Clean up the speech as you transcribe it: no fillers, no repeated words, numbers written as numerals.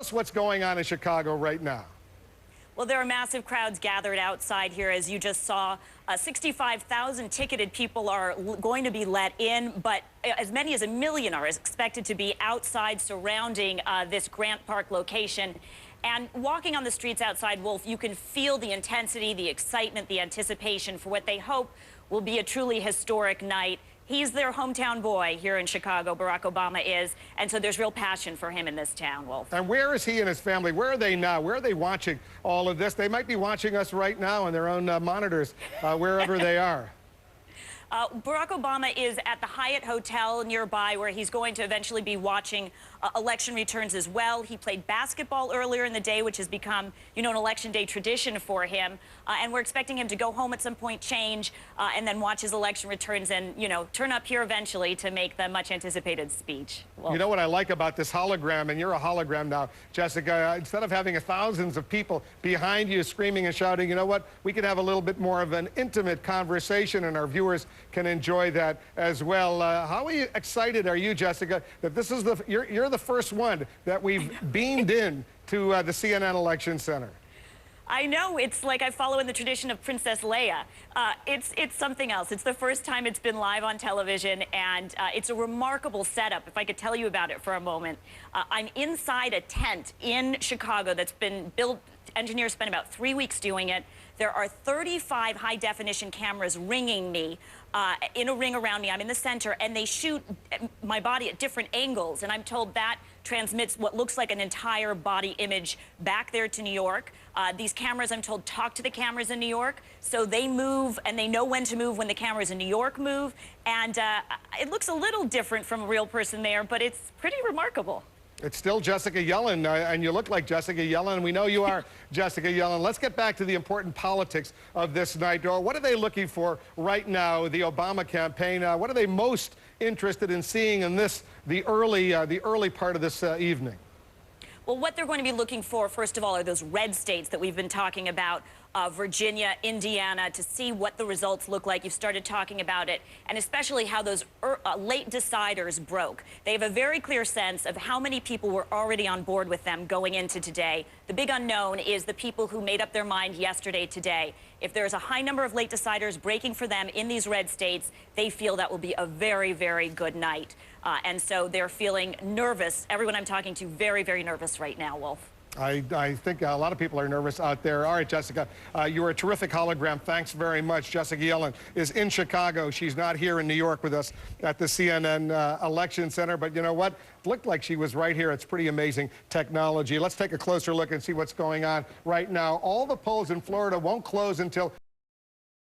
Us what's going on in Chicago right now. Well, there are massive crowds gathered outside here, as you just saw. 65,000 ticketed people are going to be let in, but as many as 1 million are expected to be outside surrounding this Grant Park location. And walking on the streets outside, Wolf, you can feel the intensity, the excitement, the anticipation for what they hope will be a truly historic night. He's their hometown boy here in Chicago, Barack Obama is, and so there's real passion for him in this town, Wolf. And where is he and his family? Where are they now? Where are they watching all of this? They might be watching us right now on their own monitors, wherever they are. Barack Obama is at the Hyatt Hotel nearby, where he's going to eventually be watching election returns as well. He played basketball earlier in the day, which has become, an election day tradition for him. And we're expecting him to go home at some point, change, and then watch his election returns and, turn up here eventually to make the much anticipated speech. Well, you know what I like about this hologram, and you're a hologram now, Jessica, instead of having thousands of people behind you screaming and shouting, you know what, we could have a little bit more of an intimate conversation, and our viewers can enjoy that as well. How excited are you, Jessica, that this is you're the first one that we've beamed in to the CNN Election Center? I know. It's like I follow in the tradition of Princess Leia. It's something else. It's the first time it's been live on television, and it's a remarkable setup, if I could tell you about it for a moment. I'm inside a tent in Chicago that's been built. Engineers spent about 3 weeks doing it. There are 35 high-definition cameras ringing me, in a ring around me. I'm in the center, and they shoot my body at different angles, and I'm told that transmits what looks like an entire body image back there to New York. These cameras, I'm told, talk to the cameras in New York, so they move, and they know when to move when the cameras in New York move, and it looks a little different from a real person there, but it's pretty remarkable. It's still Jessica Yellen, and you look like Jessica Yellen. We know you are Jessica Yellen. Let's get back to the important politics of this night. What are they looking for right now, the Obama campaign? What are they most interested in seeing in the early part of this evening? Well, what they're going to be looking for, first of all, are those red states that we've been talking about, Virginia, Indiana, to see what the results look like. You've started talking about it, and especially how those late deciders broke. They have a very clear sense of how many people were already on board with them going into today. The big unknown is the people who made up their mind yesterday, today. If there's a high number of late deciders breaking for them in these red states, they feel that will be a very, very good night. And so they're feeling nervous. Everyone I'm talking to, very, very nervous right now, Wolf. I think a lot of people are nervous out there. All right, Jessica, you were a terrific hologram. Thanks very much. Jessica Yellen is in Chicago. She's not here in New York with us at the CNN Election Center. But you know what? It looked like she was right here. It's pretty amazing technology. Let's take a closer look and see what's going on right now. All the polls in Florida won't close until